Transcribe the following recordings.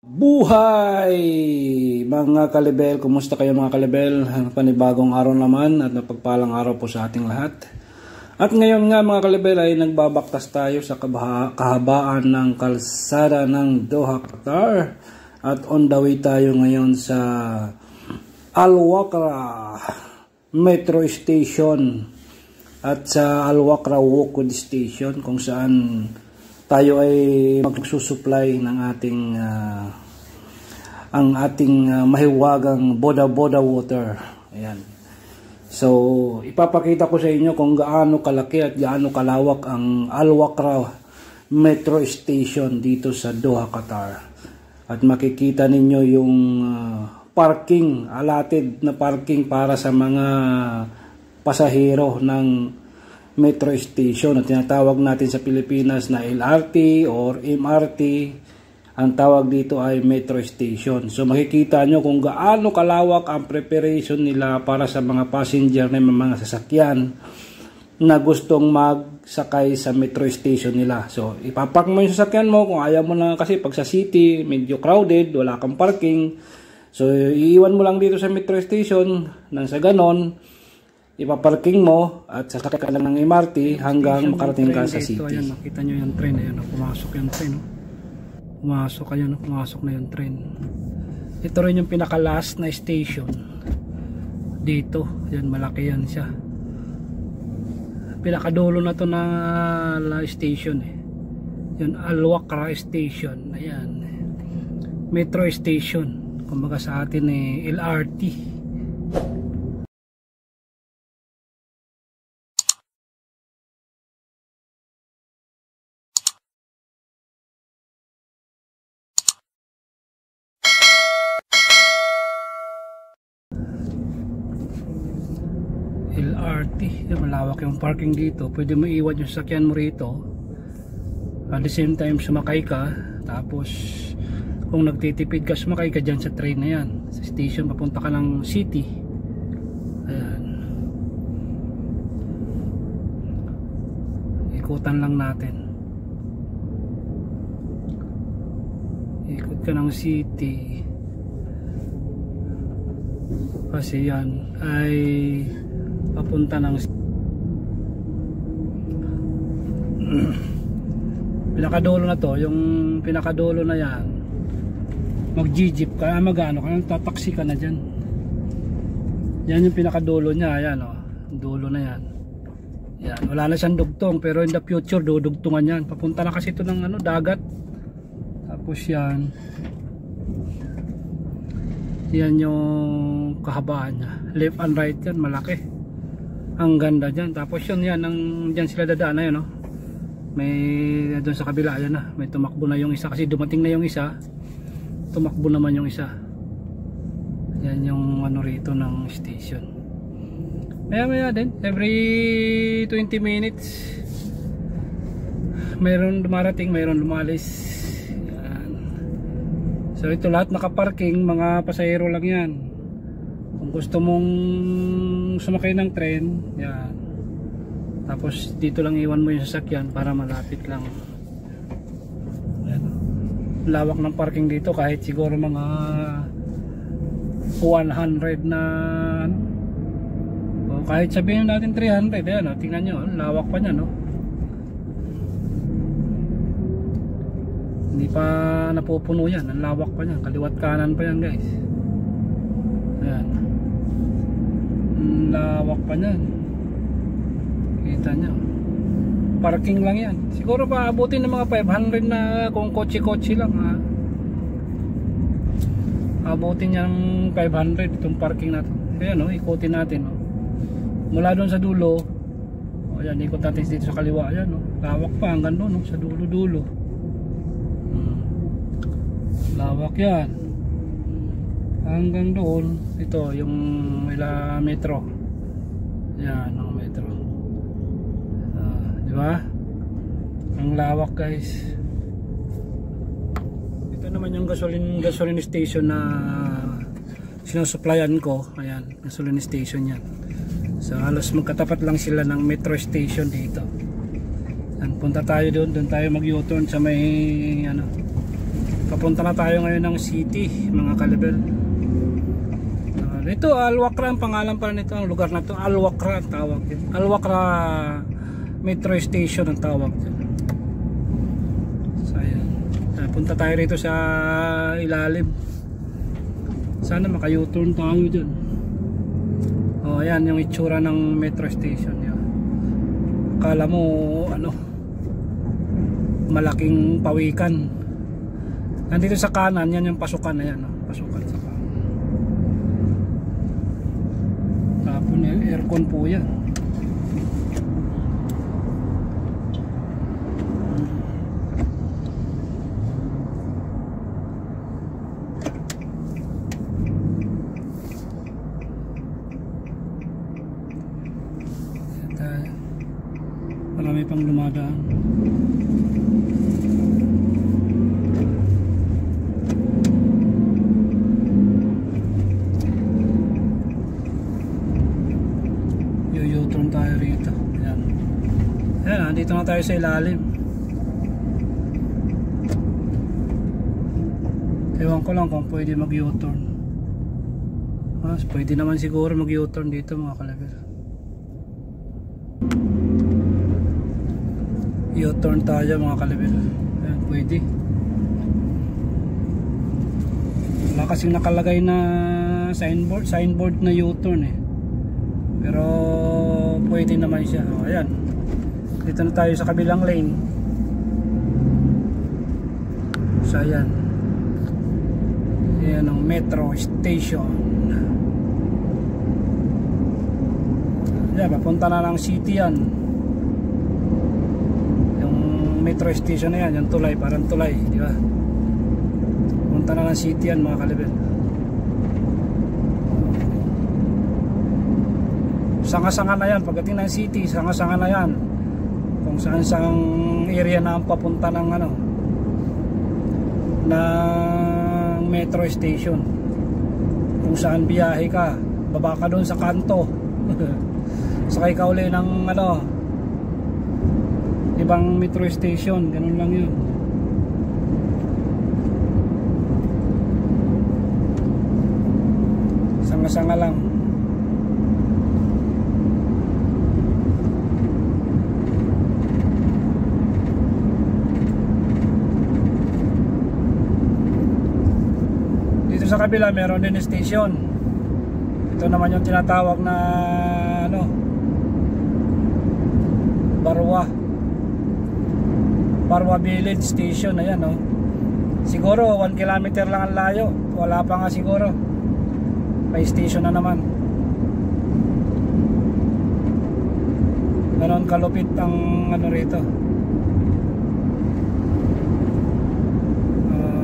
Buhay mga kalibel, kumusta kayo mga kalibel? Panibagong araw naman at napagpalang araw po sa ating lahat. At ngayon nga mga kalibel ay nagbabaktas tayo sa kahabaan ng kalsada ng Doha, Qatar. At on the way tayo ngayon sa Al Wakra Metro Station at sa Al Wakra Wukod Station, kung saan tayo ay magsusupply ng ating mahiwagang boda-boda water. Ayan. So, ipapakita ko sa inyo kung gaano kalaki at gaano kalawak ang Al Wakra Metro Station dito sa Doha, Qatar. At makikita ninyo yung parking, allotted na parking para sa mga pasahero ng Metro Station na tinatawag natin sa Pilipinas na LRT or MRT. Ang tawag dito ay Metro Station. So makikita nyo kung gaano kalawak ang preparation nila para sa mga passenger na mga sasakyan na gustong magsakay sa Metro Station nila. So ipapark mo yung sasakyan mo kung ayaw mo na, kasi pag sa city medyo crowded, wala kang parking. So iiwan mo lang dito sa Metro Station nang sa ganon ipaparking mo at sasakay ka lang ng MRT hanggang makarating ka sa city. Ayan, nakita nyo yung train. Ayan, pumasok yung train. Pumasok, ayan, pumasok na yung train. Ito rin yung pinaka last na station dito. Ayan, malaki yan siya. Pinakadulo na to na station Yun, Al Wakra Station. Ayan, Metro Station. Kumbaga sa atin LRT. LRT, malawak yung parking dito. Pwede mo iwan yung sasakyan mo rito, at the same time sumakay ka. Tapos kung nagtitipid ka, sumakay ka dyan sa train na yan, sa station, papunta ka ng city. Ayan, ikutan lang natin, ikot ka ng city, kasi yan ay papunta ng pinakadulo na to. Yung pinakadulo na yan, mag-jeep ka, mag-ano ka, tataksi ka na dyan. Yan yung pinakadulo niya. Ayan, dulo na yan. Yan, wala na siyang dugtong, pero in the future dudugtungan yan. Papunta na kasi ito ng dagat. Tapos yan yung kahabaan niya, left and right yan, malaki. Ang ganda dyan. Tapos yun, dyan sila dadaan na yun, may doon sa kabila, yan na, may tumakbo na yung isa kasi dumating na yung isa, tumakbo naman yung isa. Yan yung rito ng station. Maya din, every 20 minutes mayroon dumarating, mayroon lumalis. Yan. So ito lahat nakaparking, mga pasahero lang yan. Kung gusto mong sumakay ng tren, yan. Tapos dito lang iwan mo yung sasakyan para malapit lang. Yan. Lawak ng parking dito, kahit siguro mga 100 na o kahit sabihin natin 300. Ayan, tingnan nyo, lawak pa niya, hindi pa napupuno yan, ang lawak pa niya, kaliwat kanan pa yan guys. Ayan, lawak pa niyan, kita nyo. Parking lang yan, siguro pa abutin ng mga 500 na kung kotse-kotse lang, abutin yan 500 itong parking na to. Ayan, ikutin natin, mula doon sa dulo. Ayan, ikot natin dito sa kaliwa. Ayan, lawak pa hanggang doon, sa dulo-dulo. Lawak yan hanggang doon. Ito yung metro. Yan ang metro, diba? Ang lawak guys. Ito naman yung gasoline station na sinusupplyan ko. Ayan, gasoline station yan. So halos magkatapat lang sila ng metro station dito. Yan, punta tayo doon tayo mag U-turn sa may Papunta na tayo ngayon ng city, mga kalibel. Ito Al-Wakra ang pangalan pala nito, ang lugar na to. Al-Wakra ang tawag din. Al-Wakra Metro Station ang tawag din. So ayan, punta tayo rito sa ilalim. Sana maka-U-turn tayo dyan. Oh, ayan yung itsura ng metro station yun. Akala mo ano, malaking pawikan. Nandito sa kanan, yan yung pasukan na yan, no? Pasukan sa kanan. Tapon aircon po yan. Marami pang lumadaan. U-turn tayo rito. Ayan. Ayan, dito na tayo sa ilalim. Ewan ko lang kung pwede mag U-turn. Pwede naman siguro mag U-turn dito, mga kalabir. U-turn tayo, mga kalabir. Ayan, pwede. Wala kasing nakalagay na signboard na U-turn eh. Pero pwede naman siya. O, ayan. Dito na tayo sa kabilang lane. So ayan. Ayan ang metro station. Ayan, papunta na ng city yan. Yung metro station na yan, yung tulay, parang tulay, di ba? Papunta na ng city yan, mga kalibel. Sanga-sanga na yan, pagdating ng city, sanga-sanga na yan. Kung saan-sang area na ang papunta ng ano, ng metro station. Kung saan biyahe ka, baba ka doon sa kanto. Sakay ka uli ng ano, ibang metro station, ganun lang yun. Sanga-sanga lang. Sa kabila meron din station. Ito naman yung tinatawag na ano, Barwa Village Station. Ayan, no? Siguro 1 kilometer lang ang layo. Wala pa nga siguro. May station na naman. Ganon kalupit ang ano rito.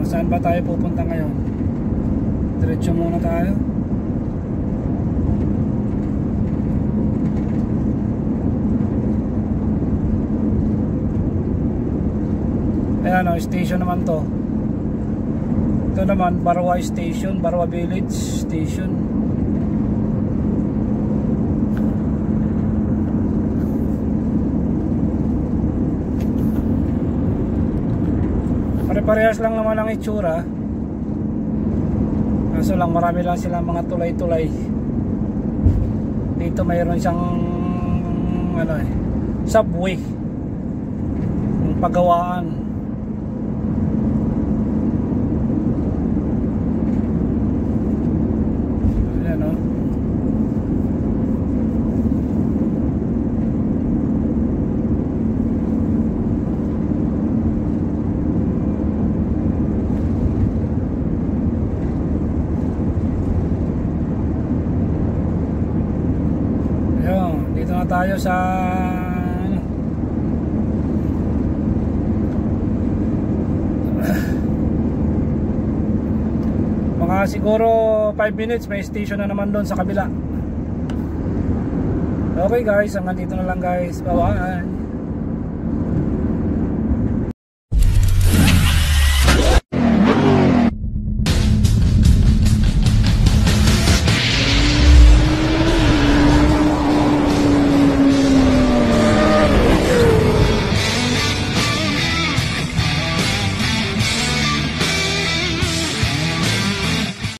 Saan ba tayo pupunta ngayon? Diretso muna tayo. Ayan o, station naman to. Ito naman, Barwa Station, Barwa Village Station. Pare-parehas lang naman ang itsura. Kaso lang marami lang silang mga tulay-tulay. Dito mayroon siyang ano subway, yung pagawaan. Ayan, no? Dito na tayo sa ano, mga siguro 5 minutes may station na naman doon sa kabila. Okay guys, hanggang dito na lang guys. Bye bye.